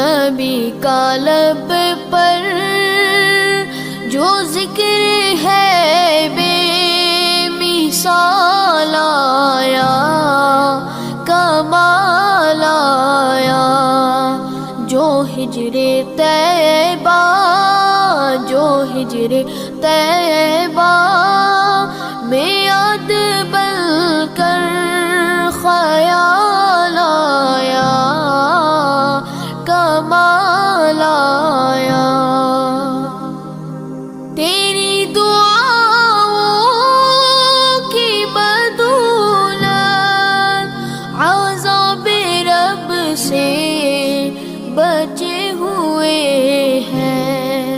نبی کا لب پر جو ذکر ہے بے مثال آیا، کمال آیا، جو ہجر طیبہ، جو ہجر طیبہ میں یاد بن کر خیال آیا، کمال آیا۔ تیری دعاؤں کی بدولت عذاب رب سے بچے ہوئے ہیں،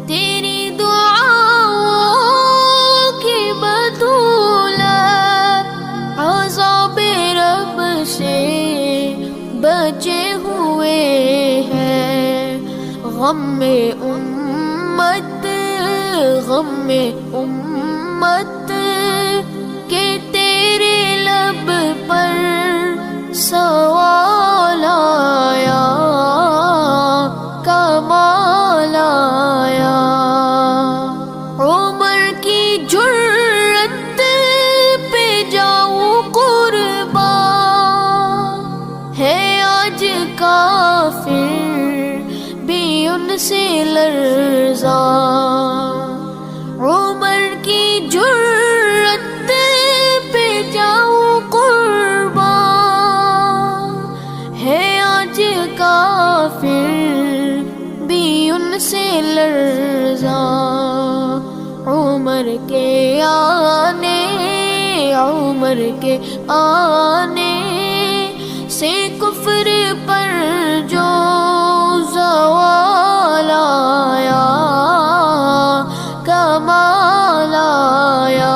تیری دعاؤں کی بدولت عذاب رب سے بچے ہوئے ہیں۔ غم میں امت، غم میں امت کہ تیرے لب پر سوال آیا، کمال آیا۔ عمر کی جرت پہ جاؤں قربان، ہے آج کافر بھی ان سے لرزاں، عمر کی جرت پہ جاؤں قربان، ہے آج کافر بھی ان سے لرزاں۔ عمر کے آنے، عمر کے آنے سے کفر پر جو زوال آیا، کمال آیا۔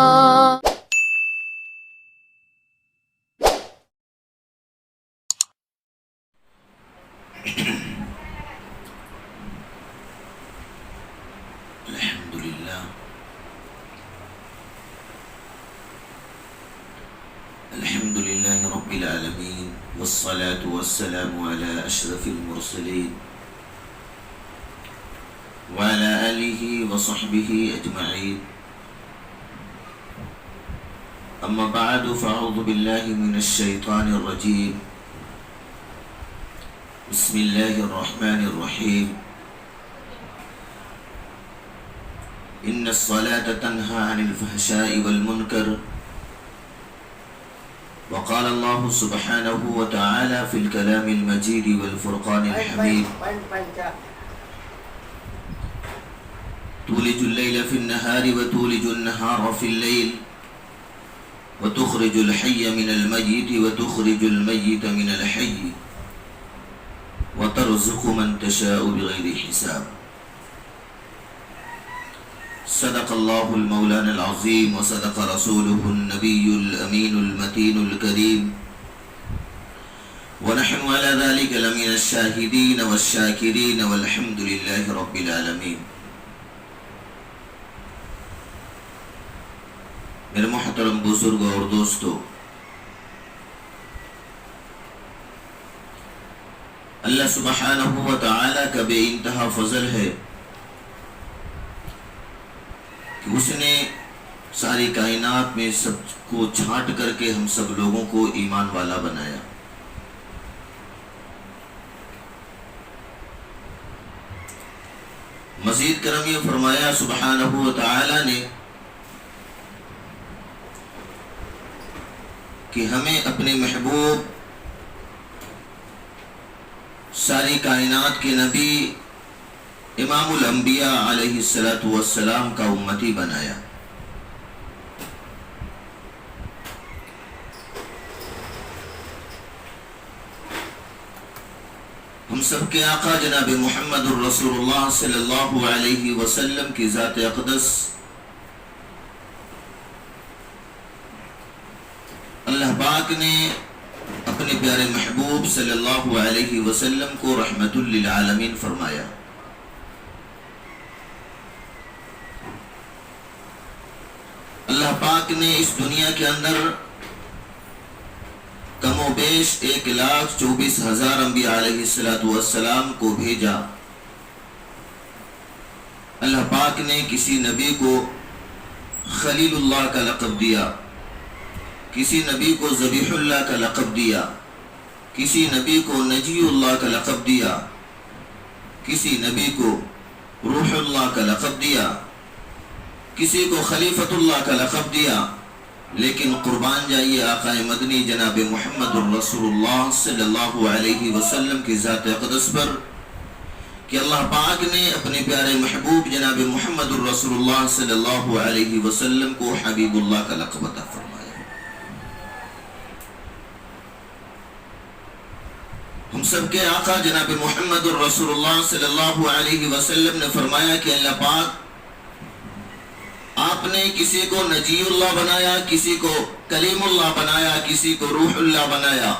الحمد لله رب العالمين، والصلاة والسلام على أشرف المرسلين وعلى آله وصحبه أجمعين، أما بعد فأعوذ بالله من الشيطان الرجيم، بسم الله الرحمن الرحيم، إن الصلاة تنهى عن الفحشاء والمنكر، وقال الله سبحانه وتعالى في الكلام المجيد والفرقان الحميد، تولج الليل في النهار وتولج النهار في الليل، وتخرج الحي من الميت وتخرج الميت من الحي، وترزق من تشاء بغير حساب۔ صدق الله المولانا العظيم، وصدق رسوله النبي الأمين المتين الكريم، ونحن على ذلك لمن الشاهدين والشاكرين، والحمد لله رب العالمين۔ میرے محترم بزرگوں اور دوستو، اللہ سبحانہ و تعالی کا بے انتہا فضل ہے کہ اس نے ساری کائنات میں سب کو چھانٹ کر کے ہم سب لوگوں کو ایمان والا بنایا۔ مزید کرم یہ فرمایا سبحانہ و تعالی نے کہ ہمیں اپنے محبوب ساری کائنات کے نبی امام الانبیاء علیہ السلام کا امتی بنایا۔ ہم سب کے آقا جناب محمد الرسول اللہ صلی اللہ علیہ وسلم کی ذات اقدس اللہ پاک نے اپنے پیارے محبوب صلی اللہ علیہ وسلم کو رحمت للعالمین فرمایا۔ اللہ پاک نے اس دنیا کے اندر کم و بیش 1,24,000 انبیاء علیہ السلام کو بھیجا. اللہ پاک نے کسی نبی کو خلیل اللہ کا لقب دیا، کسی نبی کو ذبیح اللہ کا لقب دیا، کسی نبی کو نجی اللہ کا لقب دیا، کسی نبی کو روح اللہ کا لقب دیا، کسی کو خلیفۃ اللہ کا لقب دیا. لیکن قربان جائیے آقا مدنی جناب محمد الرسول اللہ صلی اللہ علیہ وسلم کی ذات اقدس پر کہ اللہ پاک نے اپنے پیارے محبوب جناب محمد الرسول اللہ صلی اللہ علیہ وسلم کو حبیب اللہ کا لقب عطا فرمایا. ہم سب کے آقا جناب محمد الرسول اللہ صلی اللہ علیہ وسلم نے فرمایا کہ اللہ پاک آپ نے کسی کو نجی اللہ بنایا، کسی کو کلیم اللہ بنایا، کسی کو روح اللہ بنایا،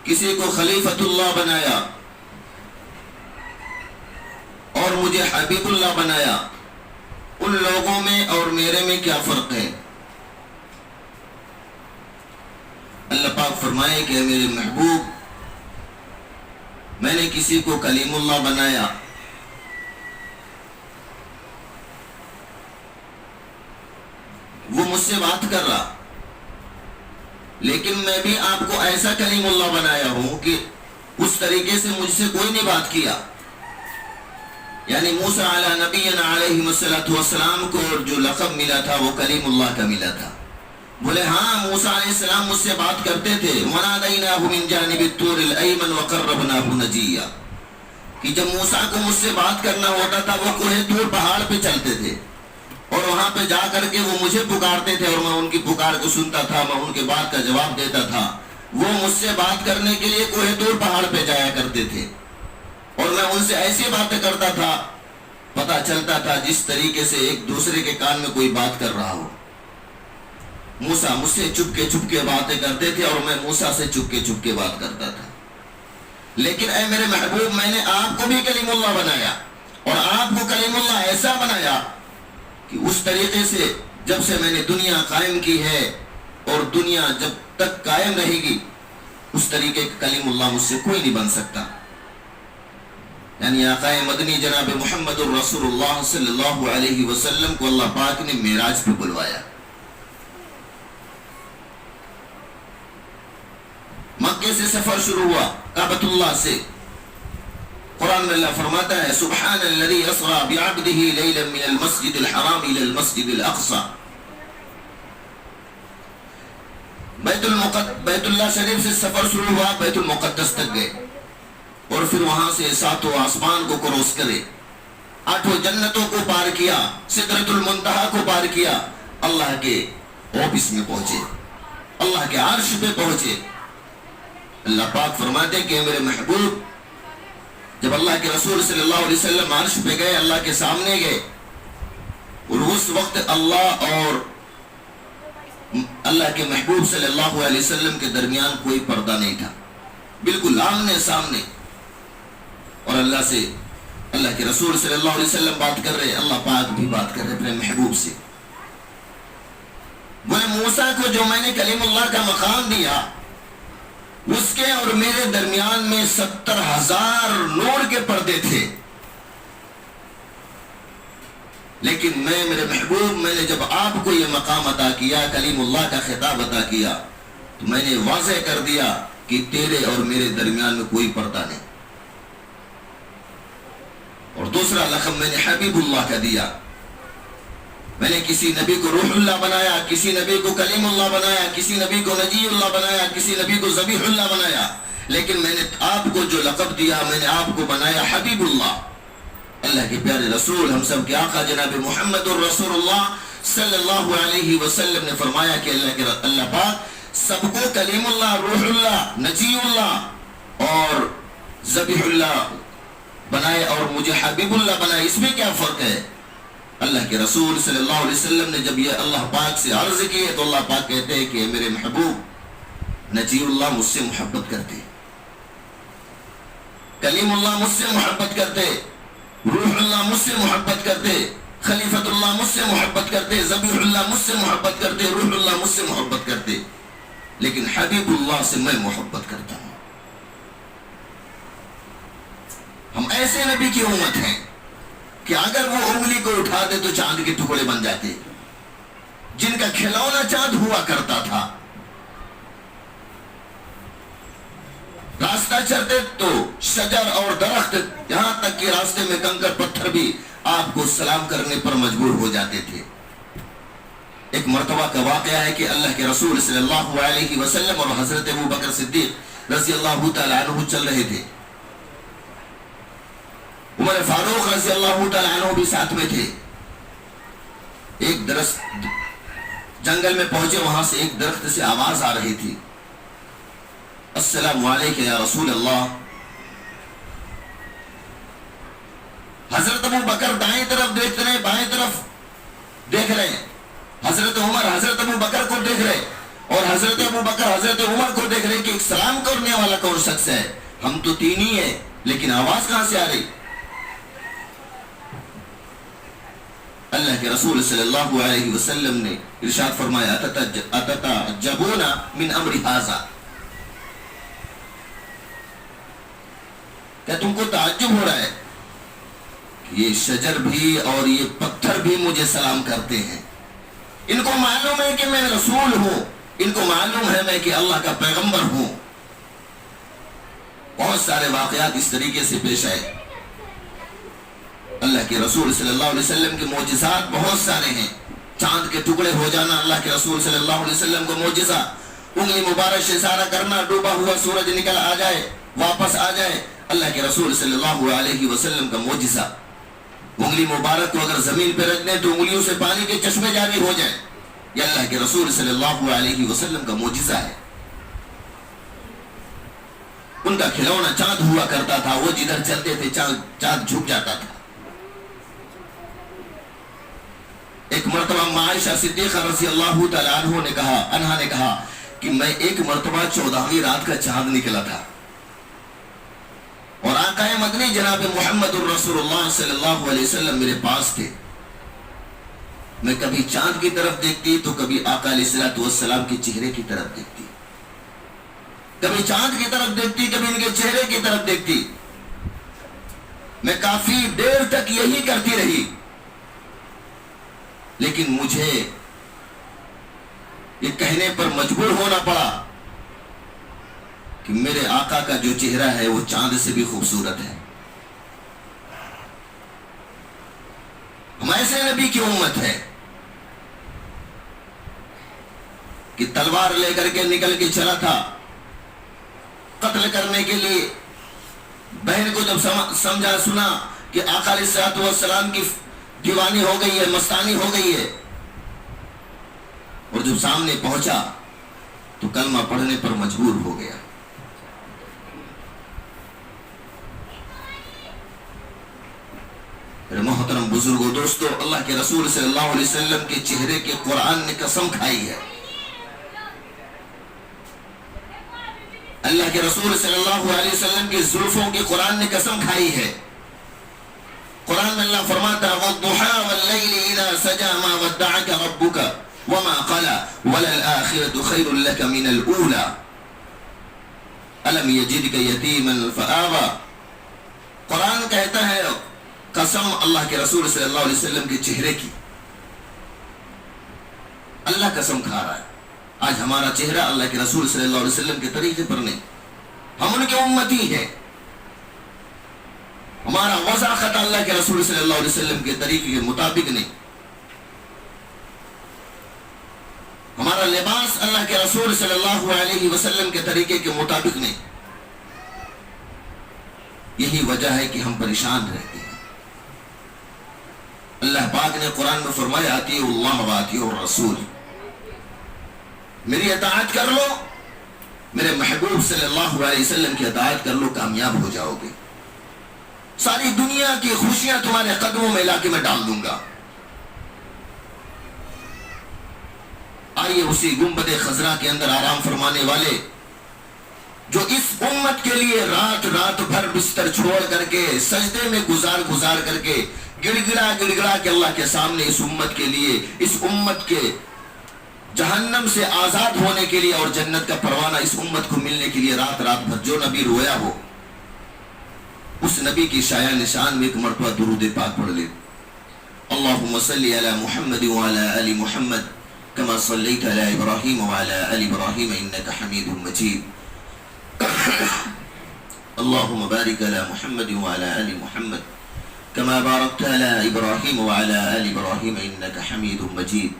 کسی کو خلیفۃ اللہ بنایا اور مجھے حبیب اللہ بنایا. ان لوگوں میں اور میرے میں کیا فرق ہے؟ اللہ پاک فرمائے کہ میرے محبوب، میں نے کسی کو کلیم اللہ بنایا، وہ مجھ سے بات کر رہا، لیکن میں بھی آپ کو ایسا کلیم اللہ بنایا ہوں کہ اس طریقے سے مجھ سے کوئی نہیں بات کیا. یعنی موسیٰ علیہ نبینا علیہ السلام کو جو لقب ملا تھا وہ کلیم اللہ کا ملا تھا. بولے ہاں موسیٰ علیہ السلام مجھ سے بات کرتے تھے. وَنَادَيْنَاهُ مِنْ جَانِبِ الطُّورِ الْأَيْمَنِ وَقَرَّبْنَاهُ نَجِيًّا، کہ جب موسیٰ کو مجھ سے بات کرنا ہوتا تھا وہ کوہ طور پہاڑ پہ چلتے تھے اور وہاں پہ جا کر کے وہ مجھے پکارتے تھے اور میں ان کی پکار کو سنتا تھا، میں ان کے بات کا جواب دیتا تھا. وہ مجھ سے بات کرنے کے لیے کوہ طور پہاڑ پہ جایا کرتے تھے اور میں ان سے ایسی باتیں کرتا تھا، پتہ چلتا تھا جس طریقے سے ایک دوسرے کے کان میں کوئی بات کر رہا ہو. موسیٰ مجھ سے چپ کے باتیں کرتے تھے اور میں موسیٰ سے چپ کے بات کرتا تھا. لیکن اے میرے محبوب، میں نے آپ کو بھی کلیم اللہ بنایا اور آپ کو کلیم اللہ ایسا بنایا کہ اس طریقے سے جب سے میں نے دنیا قائم کی ہے اور دنیا جب تک قائم رہے گی اس طریقے کا کلیم اللہ مجھ سے کوئی نہیں بن سکتا. یعنی آقا مدنی جناب محمد الرسول اللہ صلی اللہ علیہ وسلم کو اللہ پاک نے معراج پہ بلوایا. مکے سے سفر شروع ہوا، کعبۃ اللہ سے. قرآن میں اللہ فرماتا ہے سبحان الذی اسری بعبدہ لیلا من المسجد الحرام الى المسجد الاقصى. بیت اللہ شریف سے سفر شروع ہوا، بیت المقدس تک گئے اور پھر وہاں سے 7 آسمان کو کروس کرے، 8 جنتوں کو پار کیا، سدرۃ المنتہا کو پار کیا، اللہ کے آفس میں پہنچے، اللہ کے عرش پہ پہنچے. اللہ پاک فرماتے کہ میرے محبوب، جب اللہ کے رسول صلی اللہ علیہ وسلم عرش پہ گئے، اللہ کے سامنے گئے، اور اس وقت اللہ اور اللہ کے محبوب صلی اللہ علیہ وسلم کے درمیان کوئی پردہ نہیں تھا، بالکل آمنے سامنے. اور اللہ سے، اللہ کے رسول صلی اللہ علیہ وسلم بات کر رہے، اللہ پاک بھی بات کر رہے اپنے محبوب سے. بولے موسیٰ کو جو میں نے کلیم اللہ کا مقام دیا، اس کے اور میرے درمیان میں 70,000 نور کے پردے تھے. لیکن میرے محبوب، میں نے جب آپ کو یہ مقام عطا کیا، کلیم اللہ کا خطاب عطا کیا، تو میں نے واضح کر دیا کہ تیرے اور میرے درمیان میں کوئی پردہ نہیں. اور دوسرا لقب میں نے حبیب اللہ کا دیا. میں نے کسی نبی کو روح اللہ بنایا، کسی نبی کو کلیم اللہ بنایا، کسی نبی کو نجی اللہ بنایا، کسی نبی کو ذبیح اللہ بنایا. لیکن میں نے آپ کو جو لقب دیا، میں نے آپ کو بنایا حبیب اللہ. اللہ کے پیارے رسول، ہم سب کے آقا جناب محمد الرسول اللہ صلی اللہ علیہ وسلم نے فرمایا کہ اللہ پاک سب کو کلیم اللہ، روح اللہ، نجی اللہ اور ذبیح اللہ بنائے اور مجھے حبیب اللہ بنائے. اس میں کیا فرق ہے؟ اللہ کے رسول صلی اللہ علیہ وسلم نے جب یہ اللہ پاک سے عرض کی ہے تو اللہ پاک کہتے ہیں کہ میرے محبوب، نجی اللہ مجھ سے محبت کرتے، کلیم اللہ مجھ سے محبت کرتے، روح اللہ مجھ سے محبت کرتے، خلیفۃ اللہ مجھ سے محبت کرتے، ذبیح اللہ مجھ سے محبت کرتے، روح اللہ مجھ سے محبت کرتے، لیکن حبیب اللہ سے میں محبت کرتا ہوں۔ ہم ایسے نبی کی امت ہیں کہ اگر وہ انگلی کو اٹھا دے تو چاند کے ٹکڑے بن جاتے، جن کا کھلونا چاند ہوا کرتا تھا۔ راستہ چلتے تو شجر اور درخت، یہاں تک کہ راستے میں کنکر پتھر بھی آپ کو سلام کرنے پر مجبور ہو جاتے تھے۔ ایک مرتبہ کا واقعہ ہے کہ اللہ کے رسول صلی اللہ علیہ وسلم اور حضرت ابو بکر صدیق رضی اللہ تعالی عنہ چل رہے تھے۔ عمر فاروق رضی اللہ تعالی عنہ بھی ساتھ میں تھے۔ ایک درخت، جنگل میں پہنچے، وہاں سے ایک درخت سے آواز آ رہی تھی، السلام علیکم یا رسول اللہ۔ حضرت ابو بکر دائیں طرف دیکھ رہے، بائیں طرف دیکھ رہے، حضرت عمر حضرت ابو بکر کو دیکھ رہے، اور حضرت ابو بکر حضرت عمر کو دیکھ رہے کہ ایک سلام کرنے والا کون شخص ہے، ہم تو تین ہی ہیں لیکن آواز کہاں سے آ رہی؟ اللہ کے رسول صلی اللہ علیہ وسلم نے ارشاد فرمایا، اتتعجبون من امر ھذا، کیا تم کو تعجب ہو رہا ہے کہ یہ شجر بھی اور یہ پتھر بھی مجھے سلام کرتے ہیں؟ ان کو معلوم ہے کہ میں رسول ہوں، ان کو معلوم ہے میں کہ اللہ کا پیغمبر ہوں۔ بہت سارے واقعات اس طریقے سے پیش آئے۔ اللہ کے رسول صلی اللہ علیہ وسلم کے معجزات بہت سارے ہیں۔ چاند کے ٹکڑے ہو جانا اللہ کے رسول صلی اللہ علیہ وسلم کو معجزہ، انگلی مبارک سے اشارہ کرنا، ڈوبا ہوا سورج نکل آ جائے واپس آ جائے، اللہ کے رسول صلی اللہ علیہ وسلم کا معجزہ۔ انگلی مبارک کو اگر زمین پہ رکھ دیں تو انگلیوں سے پانی کے چشمے جاری ہو جائیں، یہ اللہ کے رسول صلی اللہ علیہ وسلم کا معجزہ ہے۔ ان کا کھلونا چاند ہوا کرتا تھا، وہ جدھر چلتے تھے چاند جھک جاتا تھا۔ ایک مرتبہ عائشہ صدیقہ رضی اللہ تعالی عنہا نے کہا کہ میں ایک مرتبہ 14ویں رات کا چاند نکلا تھا، اور آقا مدنی جناب محمد الرسول اللہ صلی اللہ علیہ وسلم میرے پاس تھے۔ میں کبھی چاند کی طرف دیکھتی تو کبھی آقا علیہ السلام کے چہرے کی طرف دیکھتی، کبھی چاند کی طرف دیکھتی کبھی ان کے چہرے کی طرف دیکھتی۔ میں کافی دیر تک یہی کرتی رہی، لیکن مجھے یہ کہنے پر مجبور ہونا پڑا کہ میرے آقا کا جو چہرہ ہے وہ چاند سے بھی خوبصورت ہے۔ ہم ایسے نبی کی امت ہے کہ تلوار لے کر کے نکل کے چلا تھا قتل کرنے کے لیے۔ بہن کو جب سمجھا سنا کہ آقا علیہ السلام کی دیوانی ہو گئی ہے، مستانی ہو گئی ہے، اور جب سامنے پہنچا تو کلمہ پڑھنے پر مجبور ہو گیا۔ میرے محترم بزرگوں، دوستو، اللہ کے رسول صلی اللہ علیہ وسلم کے چہرے کے قرآن نے قسم کھائی ہے۔ اللہ کے رسول صلی اللہ علیہ وسلم کی زلفوں کی قرآن نے قسم کھائی ہے۔ قرآن میں اللہ فرماتا ہے وَالضُّحَى وَاللَّيْلِ إِذَا سَجَى مَا وَدَّعَكَ رَبُّكَ وَمَا قَلَى وَلَلْآخِرَةُ خَيْرٌ لَكَ مِنَ الْأُولَى أَلَمْ يَجِدْكَ يَتِيمًا فَآوَى۔ قرآن کہتا ہے قسم اللہ کے رسول صلی اللہ علیہ وسلم کے چہرے کی، اللہ قسم کھا رہا ہے۔ آج ہمارا چہرہ اللہ کے رسول صلی اللہ علیہ وسلم کے طریقے پر نہیں، ہم ان کے امتی ہیں۔ ہمارا وضع خطا اللہ کے رسول صلی اللہ علیہ وسلم کے طریقے کے مطابق نہیں، ہمارا لباس اللہ کے رسول صلی اللہ علیہ وسلم کے طریقے کے مطابق نہیں۔ یہی وجہ ہے کہ ہم پریشان رہتے ہیں۔ اللہ پاک نے قرآن میں فرمایا اطیعوا اللہ واطیعوا الرسول، میری اطاعت کر لو، میرے محبوب صلی اللہ علیہ وسلم کی اطاعت کر لو، کامیاب ہو جاؤ گے۔ ساری دنیا کی خوشیاں تمہارے قدموں میں علاقے میں ڈال دوں گا۔ آئیے اسی گنبد خضرا کے اندر آرام فرمانے والے جو اس امت کے لیے رات رات بھر بستر چھوڑ کر کے سجدے میں گزار کر کے گڑ گڑا کے اللہ کے سامنے اس امت کے لیے، اس امت کے جہنم سے آزاد ہونے کے لیے اور جنت کا پروانہ اس امت کو ملنے کے لیے رات رات بھر جو نبی رویا ہو، اس نبی کی شایع نشان میں ایک مرتبہ درود پاک پڑھ لے۔ اللہم صلی علی محمد وعلی آل محمد کما صلیت علی ابراہیم وعلی آل ابراہیم انک حمید مجید۔ اللہم بارک علی محمد وعلی آل محمد کما بارکت علی ابراہیم وعلی آل ابراہیم انک حمید مجید۔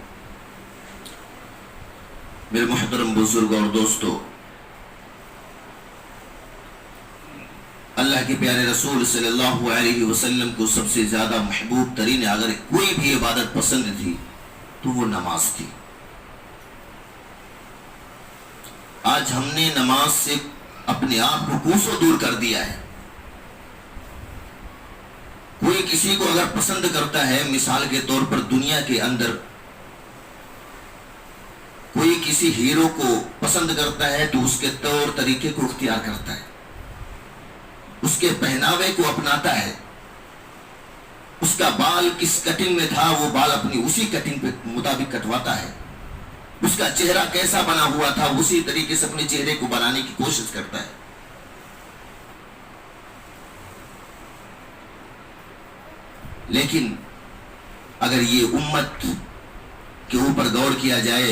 میرے محترم بزرگ اور دوستو، اللہ کے پیارے رسول صلی اللہ علیہ وسلم کو سب سے زیادہ محبوب ترین اگر کوئی بھی عبادت پسند تھی تو وہ نماز تھی۔ آج ہم نے نماز سے اپنے آپ کو کوسوں دور کر دیا ہے۔ کوئی کسی کو اگر پسند کرتا ہے، مثال کے طور پر دنیا کے اندر کوئی کسی ہیرو کو پسند کرتا ہے تو اس کے طور طریقے کو اختیار کرتا ہے، اس کے پہناوے کو اپناتا ہے، اس کا بال کس کٹنگ میں تھا وہ بال اپنی اسی کٹنگ پہ مطابق کٹواتا ہے، اس کا چہرہ کیسا بنا ہوا تھا اسی طریقے سے اپنے چہرے کو بنانے کی کوشش کرتا ہے۔ لیکن اگر یہ امت کے اوپر غور کیا جائے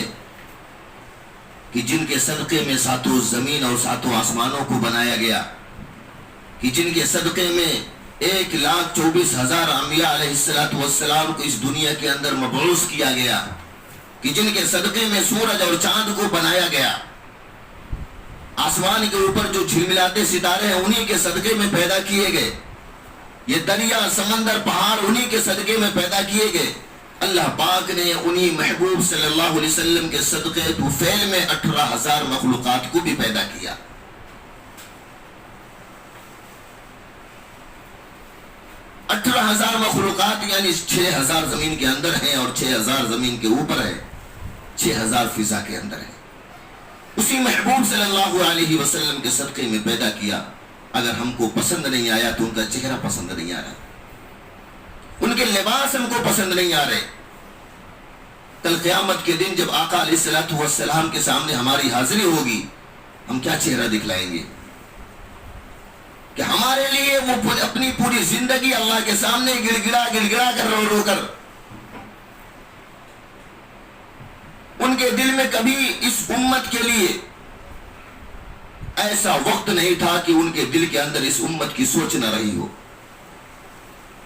کہ جن کے صدقے میں ساتوں زمین اور ساتوں آسمانوں کو بنایا گیا، کہ جن کے صدقے میں 1,24,000 انبیاء علیہ السلام کو اس دنیا کے اندر مبعوث کیا گیا، کہ جن کے صدقے میں سورج اور چاند کو بنایا گیا، آسمان کے اوپر جو جھلملاتے ستارے ہیں انہی کے صدقے میں پیدا کیے گئے، یہ دریا سمندر پہاڑ انہی کے صدقے میں پیدا کیے گئے۔ اللہ پاک نے انہی محبوب صلی اللہ علیہ وسلم کے صدقے تو فعل میں 18,000 مخلوقات کو بھی پیدا کیا۔ 18,000 مخلوقات یعنی 6,000 زمین کے اندر ہیں اور 6,000 زمین کے اوپر ہے، 6,000 فضا کے اندر ہے۔ اسی محبوب صلی اللہ علیہ وسلم کے صدقے میں پیدا کیا۔ اگر ہم کو پسند نہیں آیا تو ان کا چہرہ پسند نہیں آ رہا، ان کے لباس ہم کو پسند نہیں آ رہے۔ کل قیامت کے دن جب آقا علیہ السلام کے سامنے ہماری حاضری ہوگی، ہم کیا چہرہ دکھلائیں گے کہ ہمارے لیے وہ اپنی پوری زندگی اللہ کے سامنے گڑ گڑا کر رو کر، ان کے دل میں کبھی اس امت کے لیے ایسا وقت نہیں تھا کہ ان کے دل کے اندر اس امت کی سوچ نہ رہی ہو،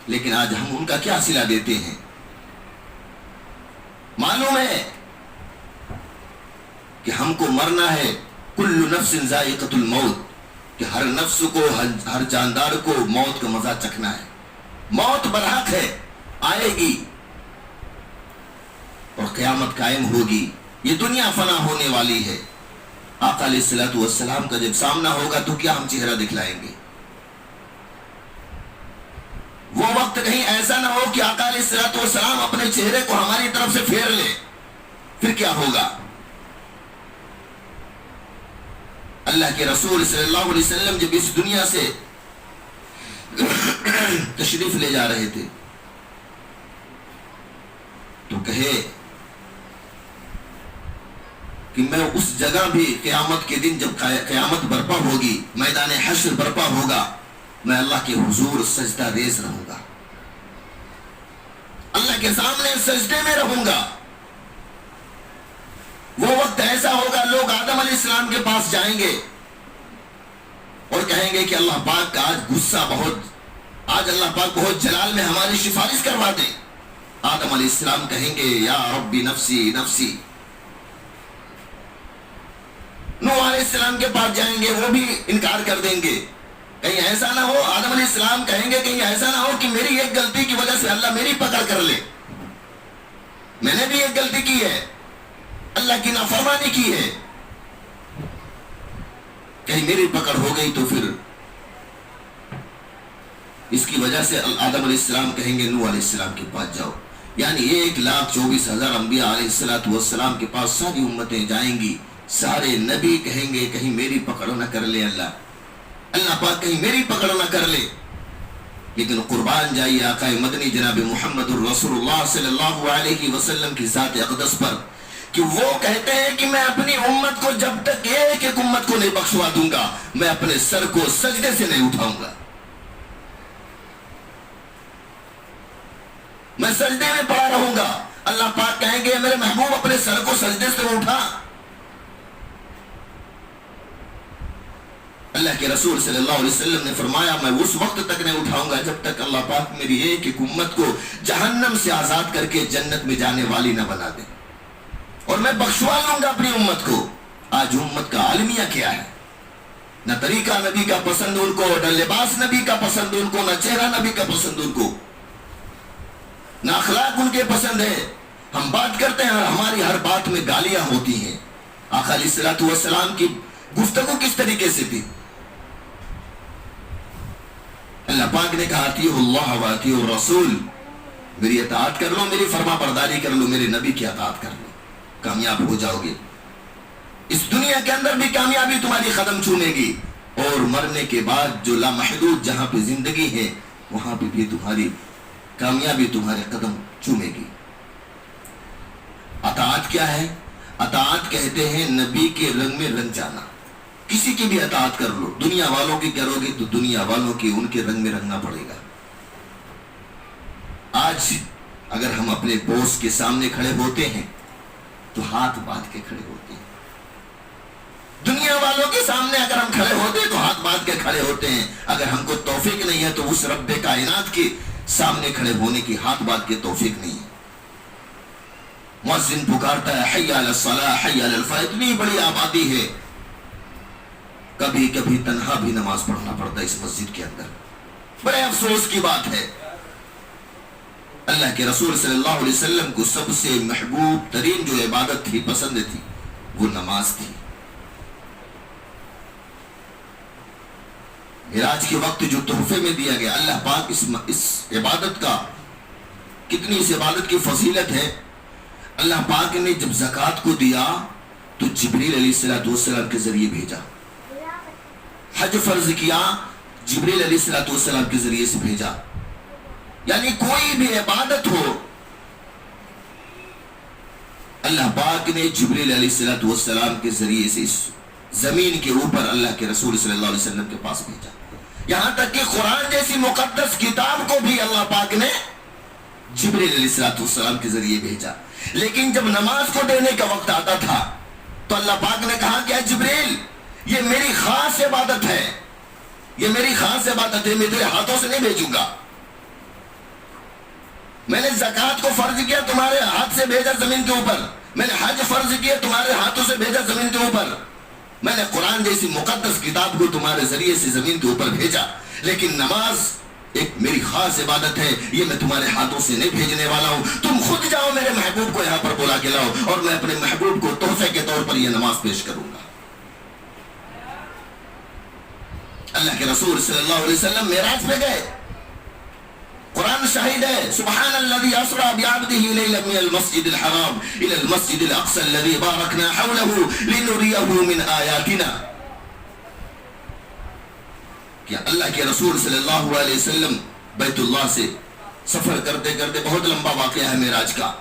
لیکن آج ہم ان کا کیا صلہ دیتے ہیں؟ معلوم ہے کہ ہم کو مرنا ہے، کل نفس ذائقۃ الموت، کہ ہر نفس کو ہر جاندار کو موت کا مزہ چکھنا ہے۔ موت برحق ہے، آئے گی اور قیامت قائم ہوگی، یہ دنیا فنا ہونے والی ہے۔ آقا علیہ السلام کا جب سامنا ہوگا تو کیا ہم چہرہ دکھلائیں گے؟ وہ وقت کہیں ایسا نہ ہو کہ آقا علیہ السلام اپنے چہرے کو ہماری طرف سے پھیر لے، پھر کیا ہوگا؟ اللہ کے رسول صلی اللہ علیہ وسلم جب اس دنیا سے تشریف لے جا رہے تھے تو کہے کہ میں اس جگہ بھی قیامت کے دن جب قیامت برپا ہوگی، میدان حشر برپا ہوگا، میں اللہ کے حضور سجدہ ریز رہوں گا، اللہ کے سامنے سجدے میں رہوں گا۔ وہ وقت ایسا ہوگا لوگ آدم علیہ السلام کے پاس جائیں گے اور کہیں گے کہ اللہ پاک کا آج غصہ آج اللہ پاک بہت جلال میں ہماری سفارش کروا دے۔ آدم علیہ السلام کہیں گے یا ربی نفسی نفسی۔ نوح علیہ السلام کے پاس جائیں گے، وہ بھی انکار کر دیں گے۔ کہیں ایسا نہ ہو، آدم علیہ السلام کہیں گے کہیں ایسا نہ ہو کہ میری ایک غلطی کی وجہ سے اللہ میری پکڑ کر لے، میں نے بھی ایک غلطی کی ہے، اللہ کی نافرمانی کی ہے، کہیں میری پکڑ ہو گئی تو پھر اس کی وجہ سے آدم علیہ السلام کہیں گے نوح علیہ السلام کے پاس جاؤ۔ یعنی 1,24,000 انبیاء علیہ السلام کے پاس ساری امتیں جائیں گی، سارے نبی کہیں گے کہیں میری پکڑ نہ کر لے اللہ پاک کہیں میری پکڑ نہ کر لے. لیکن قربان جائیے آقا مدنی جناب محمد الرسول اللہ صلی اللہ علیہ وسلم کی ذات اقدس پر کہ وہ کہتے ہیں کہ میں اپنی امت کو جب تک ایک ایک امت کو نہیں بخشوا دوں گا میں اپنے سر کو سجدے سے نہیں اٹھاؤں گا. میں سجدے میں پڑا رہوں گا. اللہ پاک کہیں گے میرے محبوب اپنے سر کو سجدے سے اٹھا. اللہ کے رسول صلی اللہ علیہ وسلم نے فرمایا میں اس وقت تک نہیں اٹھاؤں گا جب تک اللہ پاک میری ایک ایک امت کو جہنم سے آزاد کر کے جنت میں جانے والی نہ بنا دے. اور میں بخشوا لوں گا اپنی امت کو. آج امت کا عالمیہ کیا ہے؟ نہ طریقہ نبی کا پسند ان کو, نہ لباس نبی کا پسند ان کو, نہ چہرہ نبی کا پسند ان کو, نہ اخلاق ان کے پسند ہے. ہم بات کرتے ہیں اور ہماری ہر بات میں گالیاں ہوتی ہیں. آقا علیہ الصلوۃ والسلام کی گفتگو کس طریقے سے تھی؟ اللہ پاک نے کہا اطیعوا اللہ واطیعوا الرسول, میری اطاعت کر لو, میری فرما برداری کر لو, میرے نبی کی اطاعت کر لو, کامیاب ہو جاؤ گے. اس دنیا کے اندر بھی کامیابی تمہاری قدم چومے گی اور مرنے کے بعد جو لامحدود جہاں پہ زندگی ہے وہاں پہ بھی تمہاری کامیابی تمہارے قدم چومے گی. اطاعت کیا ہے؟ اطاعت کہتے ہیں نبی کے رنگ میں رنگ جانا. کسی کی بھی اطاعت کر لو, دنیا والوں کی کرو گے تو دنیا والوں کی ان کے رنگ میں رنگنا پڑے گا. آج اگر ہم اپنے باس کے سامنے کھڑے ہوتے ہیں تو ہاتھ باندھ کے کھڑے ہوتے ہیں. دنیا والوں کے سامنے اگر ہم کھڑے ہوتے ہیں تو ہاتھ باندھ کے کھڑے ہوتے ہیں. اگر ہم کو توفیق نہیں ہے تو اس رب کائنات کے سامنے کھڑے ہونے کی ہاتھ باندھ کے توفیق نہیں ہے. مؤذن پکارتا ہے حی علی الصلاۃ حی علی الفلاح. اتنی بڑی آبادی ہے, کبھی کبھی تنہا بھی نماز پڑھنا پڑتا ہے اس مسجد کے اندر. بڑے افسوس کی بات ہے. اللہ کے رسول صلی اللہ علیہ وسلم کو سب سے محبوب ترین جو عبادت تھی, پسند تھی, وہ نماز تھی. معراج کے وقت جو تحفے میں دیا گیا, اللہ پاک اس عبادت کا, کتنی اس عبادت کی فضیلت ہے. اللہ پاک نے جب زکوٰۃ کو دیا تو جبریل علیہ السلام کے ذریعے بھیجا. حج فرض کیا جبریل علیہ السلام کے ذریعے سے بھیجا. یعنی کوئی بھی عبادت ہو اللہ پاک نے جبریل علیہ السلام کے ذریعے سے اس زمین کے اوپر اللہ کے رسول صلی اللہ علیہ وسلم کے پاس بھیجا. یہاں تک کہ قرآن جیسی مقدس کتاب کو بھی اللہ پاک نے جبریل علیہ السلام کے ذریعے بھیجا. لیکن جب نماز کو دینے کا وقت آتا تھا تو اللہ پاک نے کہا کہ جبریل یہ میری خاص عبادت ہے, یہ میری خاص عبادت ہے, میں تیرے ہاتھوں سے نہیں بھیجوں گا. میں نے زکوٰۃ کو فرض کیا تمہارے ہاتھ سے بھیجا زمین کے اوپر, میں نے حج فرض کیا تمہارے ہاتھوں سے بھیجا زمین کے اوپر, میں نے قرآن جیسی مقدس کتاب کو تمہارے ذریعے سے زمین کے اوپر بھیجا. لیکن نماز ایک میری خاص عبادت ہے, یہ میں تمہارے ہاتھوں سے نہیں بھیجنے والا ہوں. تم خود جاؤ میرے محبوب کو یہاں پر بلا کے لاؤ اور میں اپنے محبوب کو تحفے کے طور پر یہ نماز پیش کروں گا. اللہ کے رسول صلی اللہ علیہ وسلم معراج پہ گئے. قرآن شاہد ہے, سبحان الذی اسری بعبدہ لیلا من المسجد الحرام الی المسجد الاقصی الذی بارکنا حولہ لنریہ من آیاتنا. کہ اللہ کے رسول صلی اللہ علیہ وسلم بیت اللہ سے سفر کرتے کرتے, بہت لمبا واقعہ ہے معراج کا,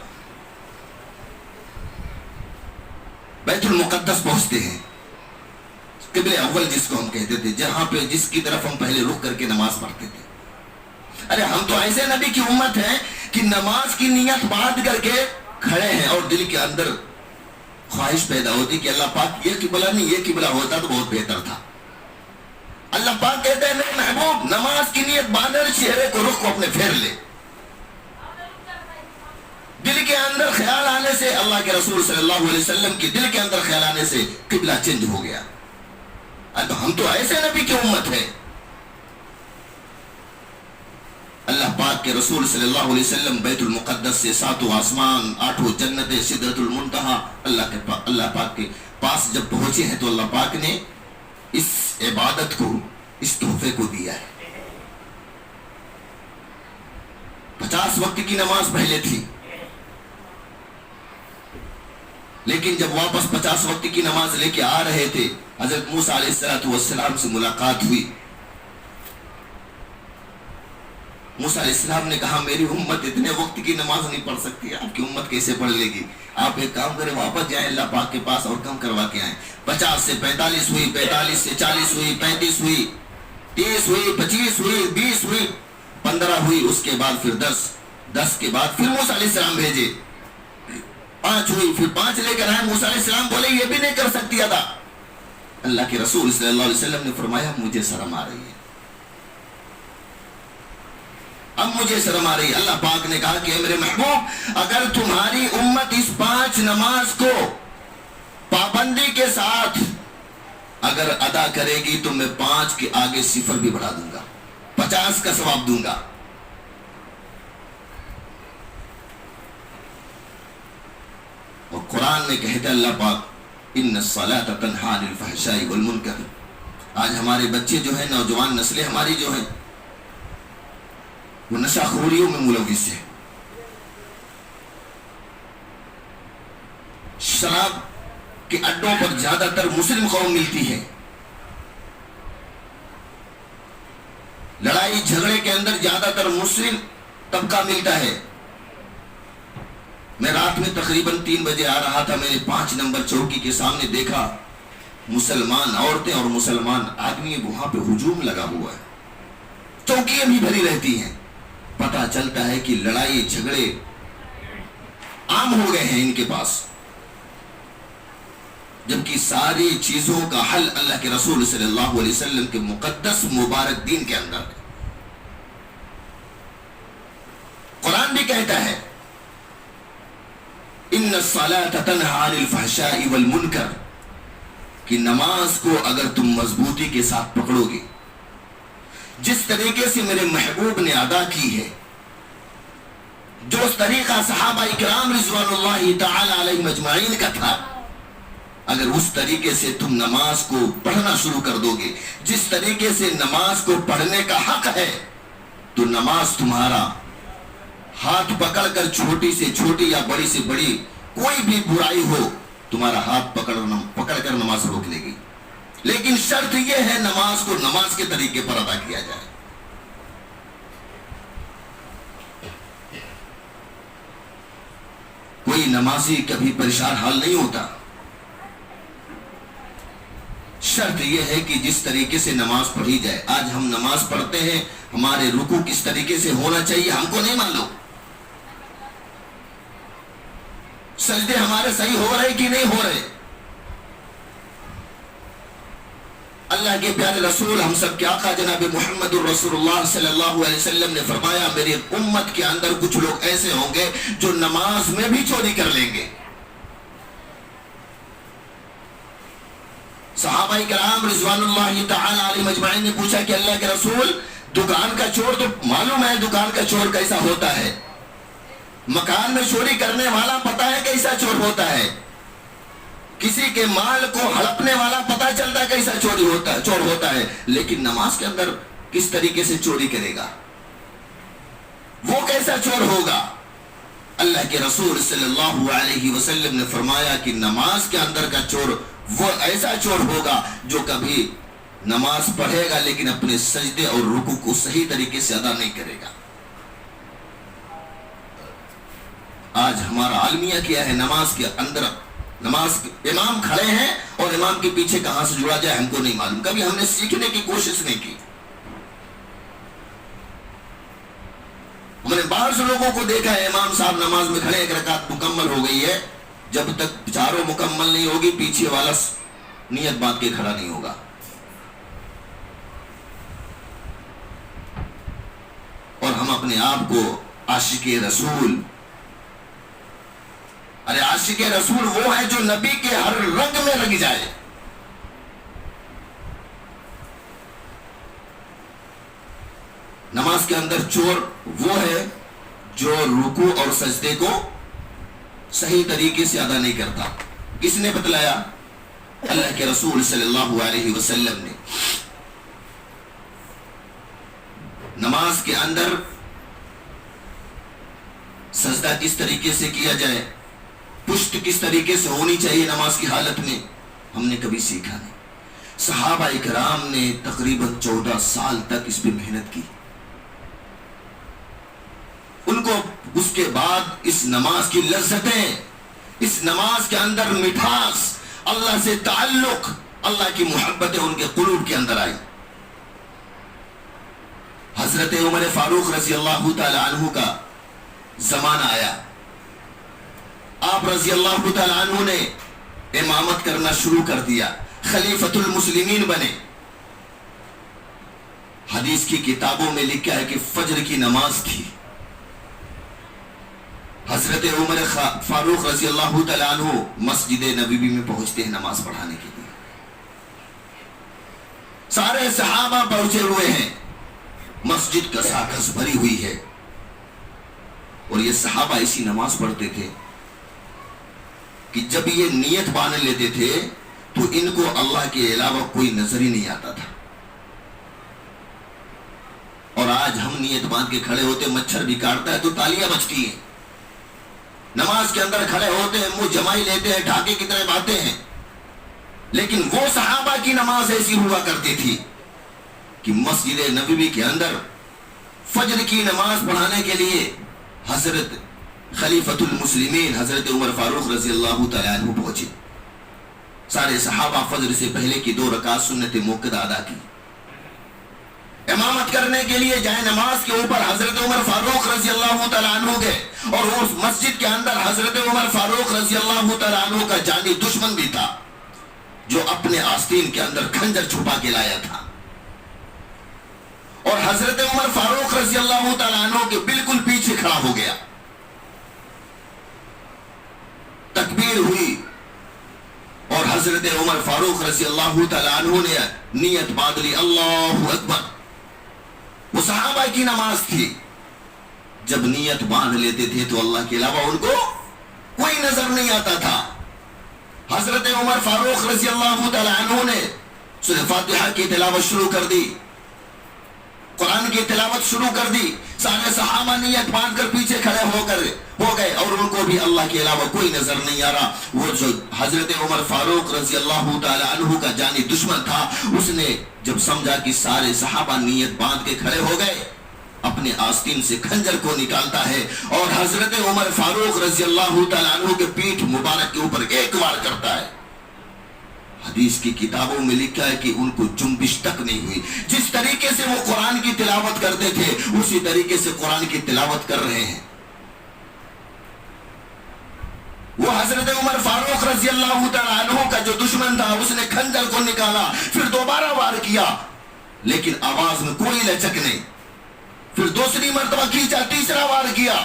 بیت المقدس پہنچتے ہیں, قبلہ اول جس کو ہم کہتے تھے, جہاں پہ جس کی طرف ہم پہلے رخ کر کے نماز پڑھتے تھے. ارے ہم تو ایسے نبی کی امت ہیں کہ نماز کی نیت باندھ کر کے کھڑے ہیں اور دل کے اندر خواہش پیدا ہوتی کہ اللہ پاک یہ قبلہ نہیں, یہ قبلہ ہوتا تو بہت بہتر تھا. اللہ پاک کہتے ہیں میرے محبوب نماز کی نیت باندھ کر چہرے کو رخ کو اپنے پھیر لے. دل کے اندر خیال آنے سے, اللہ کے رسول صلی اللہ علیہ وسلم کے دل کے اندر خیال آنے سے قبلہ چینج ہو گیا. ہم تو ایسے نبی کی امت ہے. اللہ پاک کے رسول صلی اللہ علیہ وسلم بیت المقدس سے 7 آسمان 8 جنت سدرۃ المنتہا اللہ پاک کے پاس جب پہنچے ہیں تو اللہ پاک نے اس عبادت کو, اس تحفے کو دیا ہے. 50 وقت کی نماز پہلے تھی, لیکن جب واپس 50 وقت کی نماز لے کے آ رہے تھے، حضرت موسیٰ علیہ السلام سے ملاقات ہوئی. موسیٰ علیہ السلام نے کہا میری امت اتنے وقت کی نماز نہیں پڑھ سکتی، آپ کی امت کیسے پڑھ لے گی؟ آپ ایک کام کریں، واپس جائیں اللہ پاک کے پاس اور کم کروا کے آئیں. 50 سے 45 ہوئی، 45 سے 40 ہوئی، 35 ہوئی، 30 ہوئی، 25 ہوئی، 20 ہوئی، 15 ہوئی، اس کے بعد پھر 10 کے بعد پھر موسیٰ علیہ السلام بھیجے، 5 ہوئی، پھر 5 لے کر آئے. موسیٰ علیہ السلام بولے یہ بھی نہیں کر سکتی ادا. اللہ کے رسول صلی اللہ علیہ وسلم نے فرمایا مجھے شرم آ رہی ہے، اب مجھے شرم آ رہی ہے. اللہ پاک نے کہا کہ میرے محبوب اگر تمہاری امت اس 5 نماز کو پابندی کے ساتھ اگر ادا کرے گی تو میں 5 کے آگے 0 بھی بڑھا دوں گا، 50 کا ثواب دوں گا. اور قرآن میں کہتا ہے اللہ پاک ان الصلاۃ تنہی عن الفحشاء والمنکر. آج ہمارے بچے جو ہیں، نوجوان نسلیں ہماری جو ہیں، وہ نشہ خوریوں میں ملوث ہے. شراب کے اڈوں پر زیادہ تر مسلم قوم ملتی ہے. لڑائی جھگڑے کے اندر زیادہ تر مسلم طبقہ ملتا ہے. میں رات میں تقریباً 3 بجے آ رہا تھا، میں نے 5 نمبر چوکی کے سامنے دیکھا مسلمان عورتیں اور مسلمان آدمی وہاں پہ ہجوم لگا ہوا ہے، چوکیاں بھی بھری رہتی ہیں. پتہ چلتا ہے کہ لڑائی جھگڑے عام ہو گئے ہیں ان کے پاس، جبکہ ساری چیزوں کا حل اللہ کے رسول صلی اللہ علیہ وسلم کے مقدس مبارک دین کے اندر ہے. قرآن بھی کہتا ہے ان الصلاۃ تنہی عن الفحشاء والمنکر، کہ نماز کو اگر تم مضبوطی کے ساتھ پکڑو گے، جس طریقے سے میرے محبوب نے ادا کی ہے، جو طریقہ صحابہ اکرام رضوان اللہ تعالی علیہم اجمعین کا تھا، اگر اس طریقے سے تم نماز کو پڑھنا شروع کر دو گے، جس طریقے سے نماز کو پڑھنے کا حق ہے، تو نماز تمہارا ہاتھ پکڑ کر چھوٹی سے چھوٹی یا بڑی سے بڑی کوئی بھی برائی ہو، تمہارا ہاتھ پکڑ کر نماز روک لے گی. لیکن شرط یہ ہے نماز کو نماز کے طریقے پر ادا کیا جائے. کوئی نمازی کبھی پریشان حال نہیں ہوتا. شرط یہ ہے کہ جس طریقے سے نماز پڑھی جائے. آج ہم نماز پڑھتے ہیں، ہمارے رکوع کس طریقے سے ہونا چاہیے ہم کو نہیں معلوم، سجدے ہمارے صحیح ہو رہے کہ نہیں ہو رہے. اللہ کے پیارے رسول ہم سب کے آقا جناب محمد الرسول اللہ صلی اللہ علیہ وسلم نے فرمایا میری امت کے اندر کچھ لوگ ایسے ہوں گے جو نماز میں بھی چوری کر لیں گے. صحابہ کرام رضوان اللہ تعالی علیہم اجمعین نے پوچھا کہ اللہ کے رسول دکان کا چور تو معلوم ہے دکان کا چور کیسا ہوتا ہے، مکان میں چوری کرنے والا پتہ ہے کیسا چور ہوتا ہے، کسی کے مال کو ہڑپنے والا پتہ چلتا ہے کیسا چور ہوتا ہے، لیکن نماز کے اندر کس طریقے سے چوری کرے گا، وہ کیسا چور ہوگا؟ اللہ کے رسول صلی اللہ علیہ وسلم نے فرمایا کہ نماز کے اندر کا چور وہ ایسا چور ہوگا جو کبھی نماز پڑھے گا لیکن اپنے سجدے اور رکوع کو صحیح طریقے سے ادا نہیں کرے گا. آج ہمارا عالمیہ کیا ہے، نماز کے اندر امام کھڑے ہیں اور امام کے پیچھے کہاں سے جڑا جائے ہم کو نہیں معلوم. کبھی ہم نے سیکھنے کی کوشش نہیں کی. ہم نے باہر سے لوگوں کو دیکھا ہے امام صاحب نماز میں کھڑے، 1 رکعت مکمل ہو گئی ہے، جب تک چاروں مکمل نہیں ہوگی پیچھے والا نیت باندھ کے کھڑا نہیں ہوگا. اور ہم اپنے آپ کو عاشق رسول، ارے عاشق رسول وہ ہے جو نبی کے ہر رنگ میں رنگ جائے. نماز کے اندر چور وہ ہے جو رکوع اور سجدے کو صحیح طریقے سے ادا نہیں کرتا. کس نے بتلایا؟ اللہ کے رسول صلی اللہ علیہ وسلم نے. نماز کے اندر سجدہ کس طریقے سے کیا جائے، پشت گوشت کس طریقے سے ہونی چاہیے نماز کی حالت میں ہم نے کبھی سیکھا نہیں. صحابہ کرام نے تقریباً 14 سال تک اس پہ محنت کی. ان کو اس کے بعد اس نماز کی لذتیں، اس نماز کے اندر مٹھاس، اللہ سے تعلق، اللہ کی محبتیں ان کے قلوب کے اندر آئی. حضرت عمر فاروق رضی اللہ تعالی عنہ کا زمانہ آیا. آپ رضی اللہ تعالی عنہ نے امامت کرنا شروع کر دیا، خلیفۃ المسلمین بنے. حدیث کی کتابوں میں لکھا ہے کہ فجر کی نماز تھی. حضرت عمر فاروق رضی اللہ تعالی عنہ مسجد نبوی میں پہنچتے ہیں نماز پڑھانے کے لیے. سارے صحابہ پہنچے ہوئے ہیں، مسجد کساکس بھری ہوئی ہے، اور یہ صحابہ ایسی نماز پڑھتے تھے کہ جب یہ نیت باندھ لیتے تھے تو ان کو اللہ کے علاوہ کوئی نظر ہی نہیں آتا تھا. اور آج ہم نیت باندھ کے کھڑے ہوتے، مچھر بھی کاٹتا ہے تو تالیاں بجتی ہیں. نماز کے اندر کھڑے ہوتے ہیں، منہ جمائی لیتے ہیں، ڈھاکے کی طرح باتے ہیں. لیکن وہ صحابہ کی نماز ایسی ہوا کرتی تھی کہ مسجد نبوی کے اندر فجر کی نماز پڑھانے کے لیے حضرت خلیفۃ المسلمین حضرت عمر فاروق رضی اللہ تعالی عنہ پہنچے. سارے صحابہ فجر سے پہلے کی 2 رکعت سنت موقدہ ادا کی. امامت کرنے کے لیے جائے نماز کے اوپر حضرت عمر فاروق رضی اللہ تعالی عنہ گئے، اور اس مسجد کے اندر حضرت عمر فاروق رضی اللہ تعالی عنہ کا جانی دشمن بھی تھا جو اپنے آستین کے اندر خنجر چھپا کے لایا تھا. اور حضرت عمر فاروق رضی اللہ تعالی عنہ کے بالکل پیچھے کھڑا ہو گیا. تکبیر ہوئی اور حضرت عمر فاروق رضی اللہ تعالی عنہ نے نیت باندھ لی، اللہ اکبر. وہ صحابہ کی نماز تھی. جب نیت باندھ لیتے تھے تو اللہ کے علاوہ ان کو کوئی نظر نہیں آتا تھا. حضرت عمر فاروق رضی اللہ تعالی عنہ نے سورہ فاتحہ کی تلاوت شروع کر دی، قرآن کی تلاوت شروع کر دی. سارے صحابہ نیت باندھ کر پیچھے کھڑے ہو گئے، اور ان کو بھی اللہ کے علاوہ کوئی نظر نہیں آ رہا. وہ جو حضرت عمر فاروق رضی اللہ تعالی عنہ کا جانی دشمن تھا، اس نے جب سمجھا کہ سارے صحابہ نیت باندھ کے کھڑے ہو گئے، اپنے آستین سے خنجر کو نکالتا ہے اور حضرت عمر فاروق رضی اللہ تعالی عنہ کے پیٹھ مبارک کے اوپر ایک وار کرتا ہے. حدیث کی کتابوں میں لکھا ہے کہ ان کو جنبش تک نہیں ہوئی. جس طریقے سے وہ قرآن کی تلاوت کرتے تھے اسی طریقے سے قرآن کی تلاوت کر رہے ہیں. وہ حضرت عمر فاروق رضی اللہ تعالی عنہ کا جو دشمن تھا، اس نے خنجر کو نکالا، پھر دوبارہ وار کیا، لیکن آواز میں کوئی لچک نہیں. پھر دوسری مرتبہ کھینچا، تیسرا وار کیا،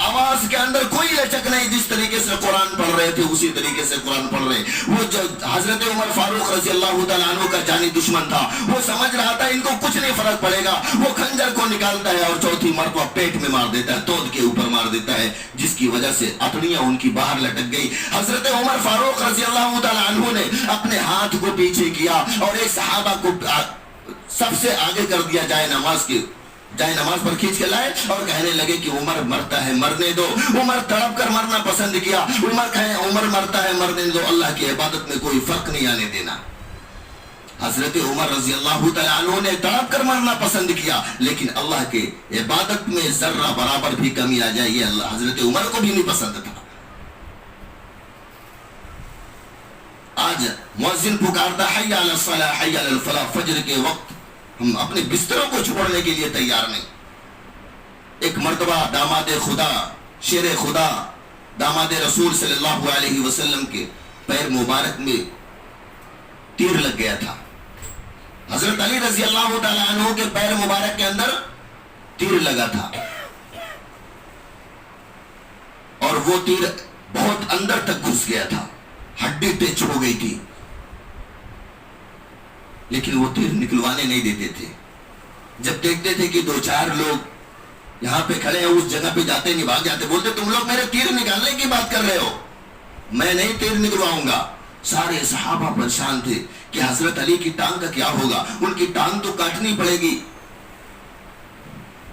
آواز کے اندر کوئی لچک نہیں. جس طریقے سے قرآن پڑھ رہے تھے اسی طریقے سے قرآن پڑھ رہے. وہ جو حضرت عمر فاروق رضی اللہ تعالیٰ عنہ کا جانی دشمن تھا، وہ سمجھ رہا تھا ان کو کچھ نہیں فرق پڑے گا. وہ خنجر کو نکالتا ہے اور چوتھی مرتبہ پیٹ میں مار دیتا ہے، تود کے اوپر مار دیتا ہے، جس کی وجہ سے اٹڑیاں ان کی باہر لٹک گئی. حضرت عمر فاروق رضی اللہ تعالیٰ عنہ نے اپنے ہاتھ کو پیچھے کیا اور ایک صحابہ کو سب سے آگے کر دیا، جائے نماز پر کھینچ کے لائے اور کہنے لگے کہ عمر مرتا ہے، مرنے دو. عمر تڑپ کر مرنا پسند کیا. عمر مرتا ہے، مرنے دو، اللہ کی عبادت میں کوئی فرق نہیں آنے دینا. حضرت عمر رضی اللہ تعالیٰ عنہ نے تڑپ کر مرنا پسند کیا، لیکن اللہ کے عبادت میں ذرہ برابر بھی کمی آ جائے یہ اللہ حضرت عمر کو بھی نہیں پسند تھا. آج مؤذن پکارتا حی علی الصلاۃ حی علی الفلاح، فجر کے وقت ہم اپنے بستروں کو چھوڑنے کے لیے تیار نہیں. ایک مرتبہ داماد خدا، شیر خدا، داماد رسول صلی اللہ علیہ وسلم کے پیر مبارک میں تیر لگ گیا تھا. حضرت علی رضی اللہ تعالیٰ عنہ کے پیر مبارک کے اندر تیر لگا تھا، اور وہ تیر بہت اندر تک گھس گیا تھا، ہڈی ٹچ ہو گئی تھی، لیکن وہ تیر نکلوانے نہیں دیتے تھے. جب دیکھتے تھے کہ 2-4 لوگ یہاں پہ کھڑے ہیں، اس جگہ پہ جاتے نہیں، بھاگ جاتے، بولتے تم لوگ میرے تیر نکالنے کی بات کر رہے ہو، میں نہیں تیر نکلواؤں گا. سارے صحابہ پریشان تھے کہ حضرت علی کی ٹانگ کا کیا ہوگا، ان کی ٹانگ تو کاٹنی پڑے گی،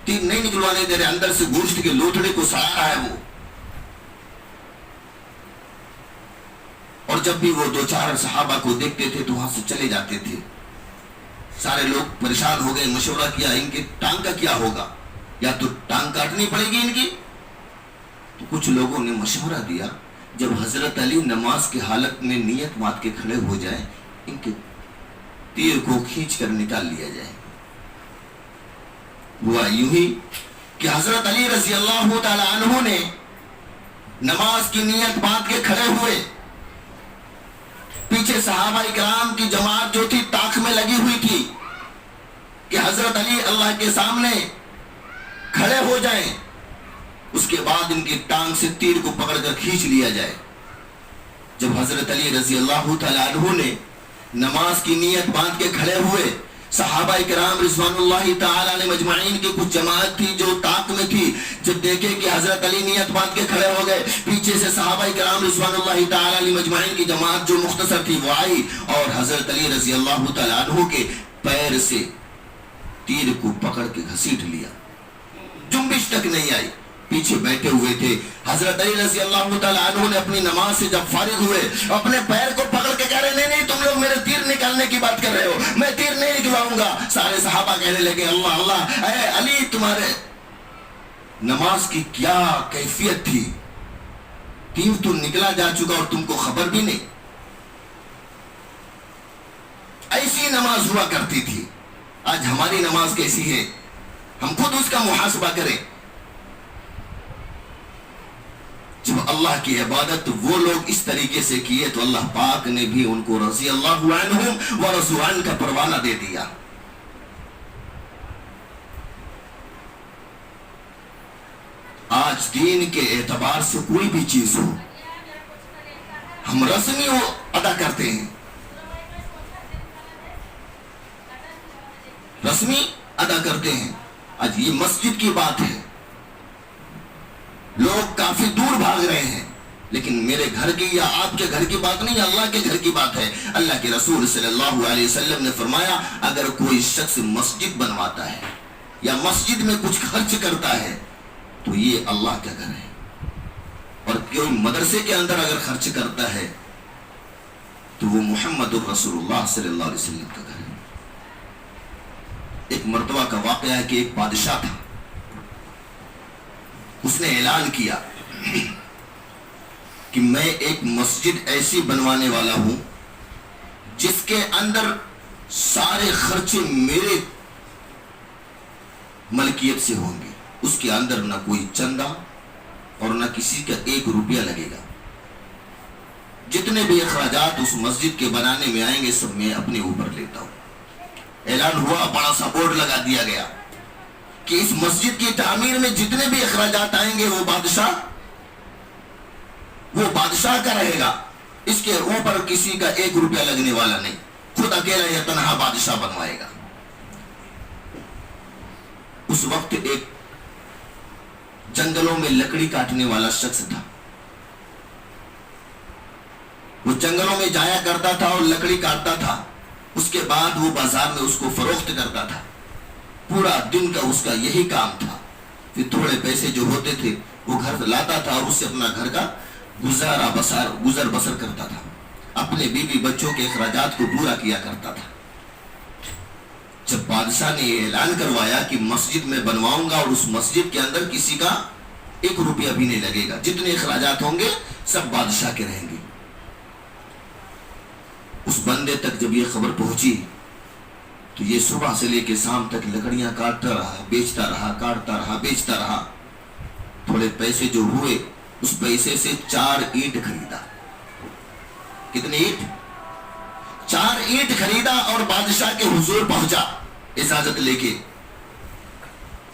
تیر نہیں نکلوانے دے رہے، اندر سے گوشت کے لوتھڑے کو سڑا رہا ہے وہ. اور جب بھی وہ دو چار صحابہ کو دیکھتے تھے تو وہاں سے چلے جاتے تھے. سارے لوگ پریشان ہو گئے, مشورہ کیا ان کے ٹانگ کا کیا ہوگا, یا تو ٹانگ کاٹنی پڑے گی ان کی. تو کچھ لوگوں نے مشورہ دیا جب حضرت علی نماز کی حالت میں نیت باندھ کے کھڑے ہو جائیں, ان کے تیر کو کھینچ کر نکال لیا جائے. ہوا یوں ہی کہ حضرت علی رضی اللہ تعالی عنہ نے نماز کی نیت باندھ کے کھڑے ہوئے. پیچھے صحابہ کرام کی جماعت جو تھی طاق میں لگی ہوئی تھی کہ حضرت علی اللہ کے سامنے کھڑے ہو جائیں, اس کے بعد ان کی ٹانگ سے تیر کو پکڑ کر کھینچ لیا جائے. جب حضرت علی رضی اللہ تعالی عنہ نے نماز کی نیت باندھ کے کھڑے ہوئے, صحابہ کرام رضوان اللہ تعالی علیہ مجمعین کی کچھ جماعت تھی جو طاق میں تھی, جب دیکھے کہ حضرت علی نیت باندھ کے کھڑے ہو گئے, پیچھے سے صحابہ کرام رضوان اللہ تعالی علیہ مجمعین کی جماعت جو مختصر تھی وہ آئی اور حضرت علی رضی اللہ تعالی عنہ کے پیر سے تیر کو پکڑ کے گھسیٹ لیا. جنبش تک نہیں آئی, پیچھے بیٹھے ہوئے تھے. حضرت علی رضی اللہ تعالی عنہ نے اپنی نماز سے جب فارغ ہوئے اپنے پیر کو پکڑ کے کہہ رہے نہیں نہیں تم لوگ میرے تیر نکالنے کی بات کر رہے ہو, میں تیر نہیں نکلاؤں گا. سارے صحابہ کہنے لگے اللہ اللہ, اے علی تمہارے نماز کی کیا کیفیت تھی, تیر تو نکلا جا چکا اور تم کو خبر بھی نہیں. ایسی نماز ہوا کرتی تھی. آج ہماری نماز کیسی ہے, ہم خود اس کا محاسبہ کریں. جب اللہ کی عبادت وہ لوگ اس طریقے سے کیے تو اللہ پاک نے بھی ان کو رضی اللہ عنہم ورضوا عنہ کا پروانہ دے دیا. آج دین کے اعتبار سے کوئی بھی چیز ہو ہم رسمی ادا کرتے ہیں, رسمی ادا کرتے ہیں. آج یہ مسجد کی بات ہے, لوگ کافی دور بھاگ رہے ہیں, لیکن میرے گھر کی یا آپ کے گھر کی بات نہیں, اللہ کے گھر کی بات ہے. اللہ کے رسول صلی اللہ علیہ وسلم نے فرمایا اگر کوئی شخص مسجد بنواتا ہے یا مسجد میں کچھ خرچ کرتا ہے تو یہ اللہ کا گھر ہے, اور کوئی مدرسے کے اندر اگر خرچ کرتا ہے تو وہ محمد الرسول اللہ صلی اللہ علیہ وسلم کا گھر ہے. ایک مرتبہ کا واقعہ ہے کہ ایک بادشاہ تھا, اس نے اعلان کیا کہ میں ایک مسجد ایسی بنوانے والا ہوں جس کے اندر سارے خرچے میرے ملکیت سے ہوں گے. اس کے اندر نہ کوئی چندہ اور نہ کسی کا 1 روپیہ لگے گا. جتنے بھی اخراجات اس مسجد کے بنانے میں آئیں گے سب میں اپنے اوپر لیتا ہوں. اعلان ہوا, بڑا سا بورڈ لگا دیا گیا کہ اس مسجد کی تعمیر میں جتنے بھی اخراجات آئیں گے وہ بادشاہ کا رہے گا, اس کے اوپر کسی کا 1 روپیہ لگنے والا نہیں, خود اکیلا یا تنہا بادشاہ بنوائے گا. اس وقت ایک جنگلوں میں لکڑی کاٹنے والا شخص تھا. وہ جنگلوں میں جایا کرتا تھا اور لکڑی کاٹتا تھا, اس کے بعد وہ بازار میں اس کو فروخت کرتا تھا. پورا دن کا اس کا یہی کام تھا. پھر تھوڑے پیسے جو ہوتے تھے وہ گھر لاتا تھا اور اس سے اپنا گھر کا گزر بسر کرتا تھا, اپنے بیوی بچوں کے اخراجات کو پورا کیا کرتا تھا. جب بادشاہ نے یہ اعلان کروایا کہ مسجد میں بنواؤں گا اور اس مسجد کے اندر کسی کا 1 روپیہ بھی نہیں لگے گا, جتنے اخراجات ہوں گے سب بادشاہ کے رہیں گے. اس بندے تک جب یہ خبر پہنچی تو یہ صبح سے لے کے شام تک لکڑیاں کاٹتا رہا, بیچتا رہا, کاٹتا رہا, بیچتا رہا. تھوڑے پیسے جو ہوئے اس پیسے سے 4 اینٹ خریدا. کتنے اینٹ؟ 4 اینٹ خریدا اور بادشاہ کے حضور پہنچا اجازت لے کے.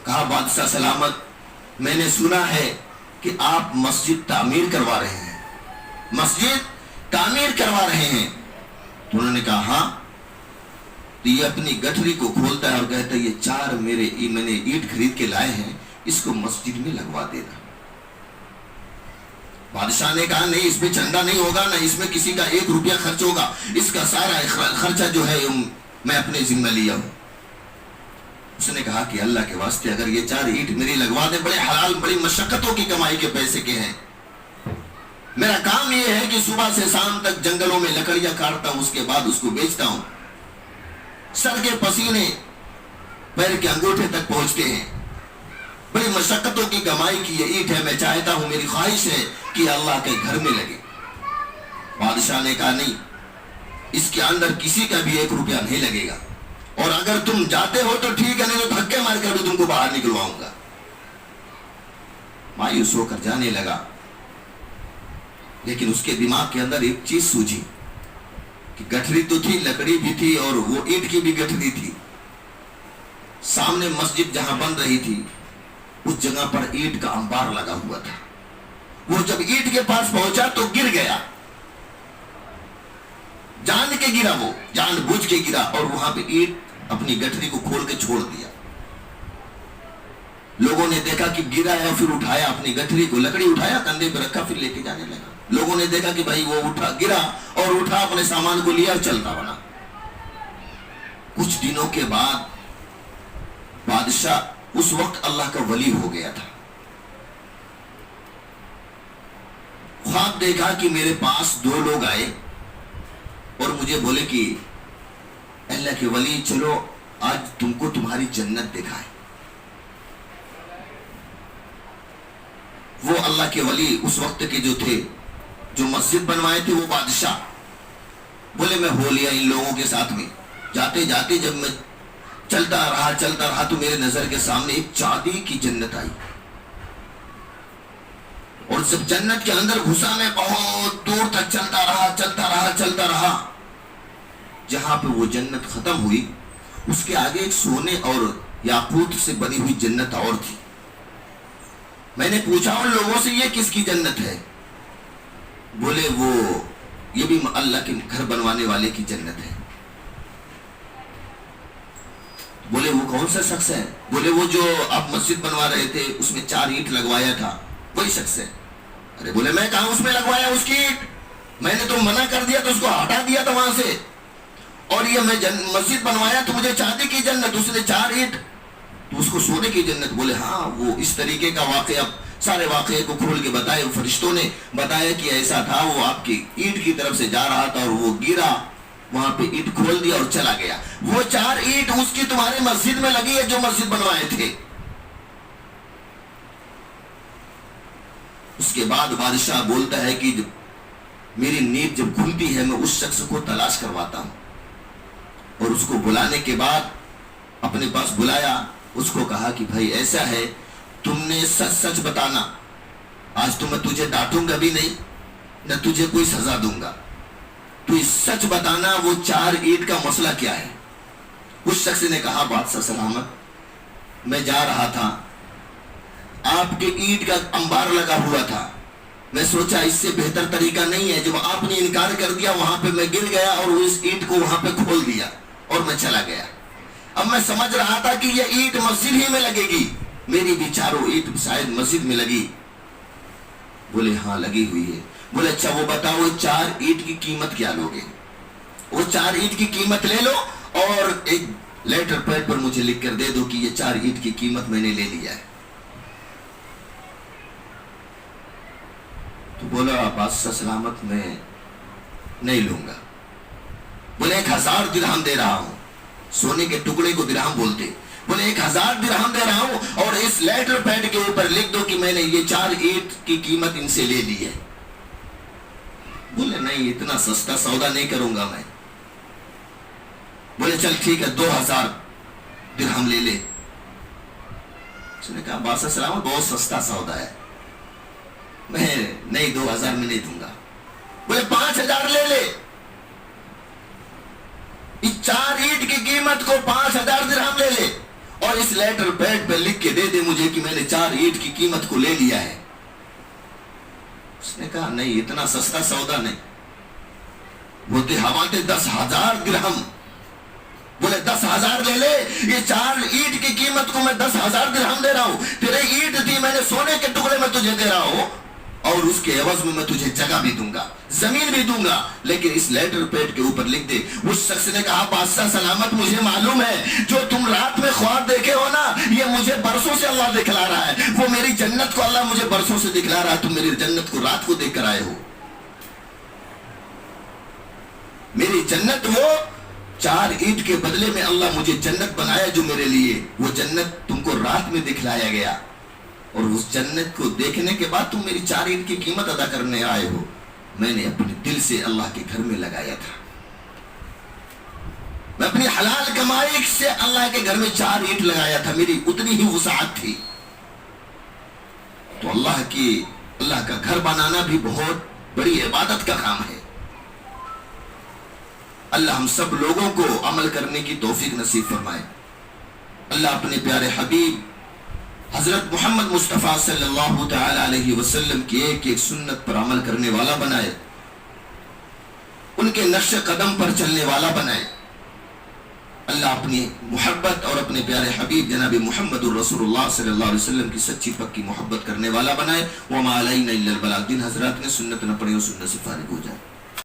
کہا بادشاہ سلامت, میں نے سنا ہے کہ آپ مسجد تعمیر کروا رہے ہیں, مسجد تعمیر کروا رہے ہیں. تو انہوں نے کہا ہاں. تو یہ اپنی گٹھری کو کھولتا ہے اور کہتا ہے یہ 4 میں نے اینٹ خرید کے لائے ہیں, اس کو مسجد میں لگوا دینا. بادشاہ نے کہا نہیں, اس میں چندہ نہیں ہوگا, نہ اس میں کسی کا 1 روپیہ خرچ ہوگا, اس کا سارا خرچہ جو ہے میں اپنے ذمہ لیا ہوں. اس نے کہا کہ اللہ کے واسطے اگر یہ 4 اینٹ میری لگوا دیں, بڑے حلال بڑی مشقتوں کی کمائی کے پیسے کے ہیں, میرا کام یہ ہے کہ صبح سے شام تک جنگلوں میں لکڑیاں کاٹتا ہوں، اس کے بعد اس کو بیچتا ہوں، سر کے پسینے پیر کے انگوٹھے تک پہنچتے ہیں، بڑی مشقتوں کی کمائی کی یہ اینٹ ہے، میں چاہتا ہوں، میری خواہش ہے کہ اللہ کے گھر میں لگے۔ بادشاہ نے کہا نہیں، اس کے اندر کسی کا بھی 1 روپیہ نہیں لگے گا، اور اگر تم جاتے ہو تو ٹھیک ہے، نہیں تو دھکے مار کر بھی تم کو باہر نکلواؤں گا۔ مایوس ہو کر جانے لگا، لیکن اس کے دماغ کے اندر ایک چیز سوجھی کہ گٹھری تو تھی، لکڑی بھی تھی، اور وہ اینٹ کی بھی گٹھری تھی۔ سامنے مسجد جہاں بن رہی تھی اس جگہ پر اینٹ کا انبار لگا ہوا تھا۔ وہ جب اینٹ کے پاس پہنچا تو گر گیا، جان کے گرا، وہ جان بوجھ کے گرا، اور وہاں پہ اینٹ اپنی گٹھری کو کھول کے چھوڑ دیا۔ لوگوں نے دیکھا کہ گرا ہے، پھر اٹھایا اپنی گٹھری کو، لکڑی اٹھایا، کندھے پہ رکھا، پھر لے کے جانے لگا۔ لوگوں نے دیکھا کہ بھائی وہ گرا اور اٹھا، اپنے سامان کو لیا اور چلتا بنا۔ کچھ دنوں کے بعد بادشاہ اس وقت اللہ کا ولی ہو گیا تھا۔ خواب دیکھا کہ میرے پاس 2 لوگ آئے اور مجھے بولے کہ اللہ کے ولی، چلو آج تم کو تمہاری جنت دکھائے۔ وہ اللہ کے ولی اس وقت کے جو تھے، جو مسجد بنوائے تھے، وہ بادشاہ بولے میں ہو لیا ان لوگوں کے ساتھ میں۔ جاتے جاتے جب میں چلتا رہا تو میرے نظر کے سامنے ایک چاندی کی جنت آئی، اور جب جنت کے اندر گھسا میں بہت دور تک چلتا رہا، جہاں پہ وہ جنت ختم ہوئی اس کے آگے ایک سونے اور یاقوت سے بنی ہوئی جنت اور تھی۔ میں نے پوچھا ان لوگوں سے یہ کس کی جنت ہے؟ بولے وہ یہ بھی اللہ کے گھر بنوانے والے کی جنت ہے۔ بولے وہ کون سا شخص ہے؟ بولے وہ جو آپ مسجد بنوا رہے تھے اس میں 4 اینٹ لگوایا تھا، وہی شخص ہے۔ ارے بولے میں کہاں اس میں لگوایا اس کی اینٹ؟ میں نے تو منع کر دیا تو اس کو ہٹا دیا تھا وہاں سے، اور یہ میں مسجد بنوایا تو مجھے چاندی کی جنت، اس نے 4 اینٹ تو اس کو سونے کی جنت۔ بولے ہاں، وہ اس طریقے کا واقعہ، سارے واقعے کو کھول کے بتائے، فرشتوں نے بتایا کہ ایسا تھا، وہ آپ کی اینٹ کی طرف سے جا رہا تھا اور وہ گرا، وہاں پہ اینٹ کھول دیا اور چلا گیا۔ وہ 4 اینٹ اس کی تمہاری مسجد میں لگی ہے جو مسجد بنوائے تھے۔ اس کے بعد بادشاہ بولتا ہے کہ میری نیند جب کھلتی ہے میں اس شخص کو تلاش کرواتا ہوں، اور اس کو بلانے کے بعد اپنے پاس بلایا، اس کو کہا کہ بھائی ایسا ہے، تم نے سچ بتانا، آج تو میں تجھے ڈانٹوں گا بھی نہیں، نہ تجھے کوئی سزا دوں گا، تو سچ بتانا وہ 4 اینٹ کا مسئلہ کیا ہے؟ اس شخص نے کہا بادشاہ سلامت، میں جا رہا تھا، آپ کے اینٹ کا انبار لگا ہوا تھا، میں سوچا اس سے بہتر طریقہ نہیں ہے، جب آپ نے انکار کر دیا وہاں پہ میں گر گیا اور اس اینٹ کو وہاں پہ کھول دیا اور میں چلا گیا۔ اب میں سمجھ رہا تھا کہ یہ اینٹ مسجد ہی میں لگے گی، میری بھی 4 اینٹ شاید مسجد میں لگی۔ بولے ہاں لگی ہوئی ہے۔ بولے اچھا وہ بتاؤ وہ 4 اینٹ کی قیمت کیا لوگے؟ وہ 4 اینٹ کی قیمت لے لو اور ایک لیٹر پیڈ پر مجھے لکھ کر دے دو کہ یہ 4 اینٹ کی قیمت میں نے لے لیا ہے۔ تو بولا بادشاہ سلامت میں نہیں لوں گا۔ بولے 1000 درہم دے رہا ہوں، سونے کے ٹکڑے کو درہم بولتے، بولے 1000 درہم دے رہا ہوں، اور اس لیٹر پیڈ کے اوپر لکھ دو کہ میں نے یہ 4 اینٹ کی قیمت ان سے لے لی ہے۔ بولے نہیں اتنا سستا سودا نہیں کروں گا میں۔ بولے چل ٹھیک ہے 2000 درہم لے لے۔ اس نے کہا بادشاہ سلامت بہت سستا سودا ہے، میں نہیں 2000 میں نہیں دوں گا۔ بولے 5000 لے لے، اس 4 اینٹ کی قیمت کو 5000 درہم لے لے، اور اس لیٹر پیڈ پہ لکھ کے دے دے مجھے کہ میں نے 4 اینٹ کی قیمت کو لے لیا ہے۔ اس نے کہا نہیں اتنا سستا سودا نہیں۔ بولتے حوالے 10,000 درہم۔ بولے 10,000 لے لے، یہ 4 اینٹ کی قیمت کو میں 10,000 درہم دے رہا ہوں، تیرے اینٹ تھی میں نے سونے کے ٹکڑے میں تجھے دے رہا ہوں، اور اس کے عوض میں تجھے جگہ بھی دوں گا، زمین بھی دوں گا، لیکن اس لیٹر پیڈ کے اوپر لکھ دے۔ اس شخص نے کہا بادشاہ سلامت مجھے معلوم ہے جو تم رات میں خواب دیکھے ہو نا، یہ مجھے برسوں سے اللہ دکھلا رہا ہے، وہ میری جنت کو اللہ مجھے برسوں سے دکھلا رہا ہے، تم میری جنت کو رات کو دیکھ کر آئے ہو. میری جنت وہ 4 اینٹ کے بدلے میں اللہ مجھے جنت بنایا جو میرے لیے، وہ جنت تم کو رات میں دکھلایا گیا، اور اس جنت کو دیکھنے کے بعد تم میری 4 اینٹ کی قیمت ادا کرنے آئے ہو. میں نے اپنے دل سے اللہ کے گھر میں لگایا تھا، میں اپنی حلال کمائی سے اللہ کے گھر میں 4 اینٹ لگایا تھا، میری اتنی ہی وسعت تھی. تو اللہ کا گھر بنانا بھی بہت بڑی عبادت کا کام ہے. اللہ ہم سب لوگوں کو عمل کرنے کی توفیق نصیب فرمائے. اللہ اپنے پیارے حبیب حضرت محمد مصطفیٰ صلی اللہ تعالی علیہ وسلم کی ایک ایک سنت پر عمل کرنے والا بنائے، ان کے نقش قدم پر چلنے والا بنائے. اللہ اپنی محبت اور اپنے پیارے حبیب جناب محمد الرسول اللہ صلی اللہ علیہ وسلم کی سچی پکی محبت کرنے والا بنائے. وما علینا الا البلاغ. جن حضرات نے سنت نہ پڑھی وہ سنت سے فارغ ہو جائے.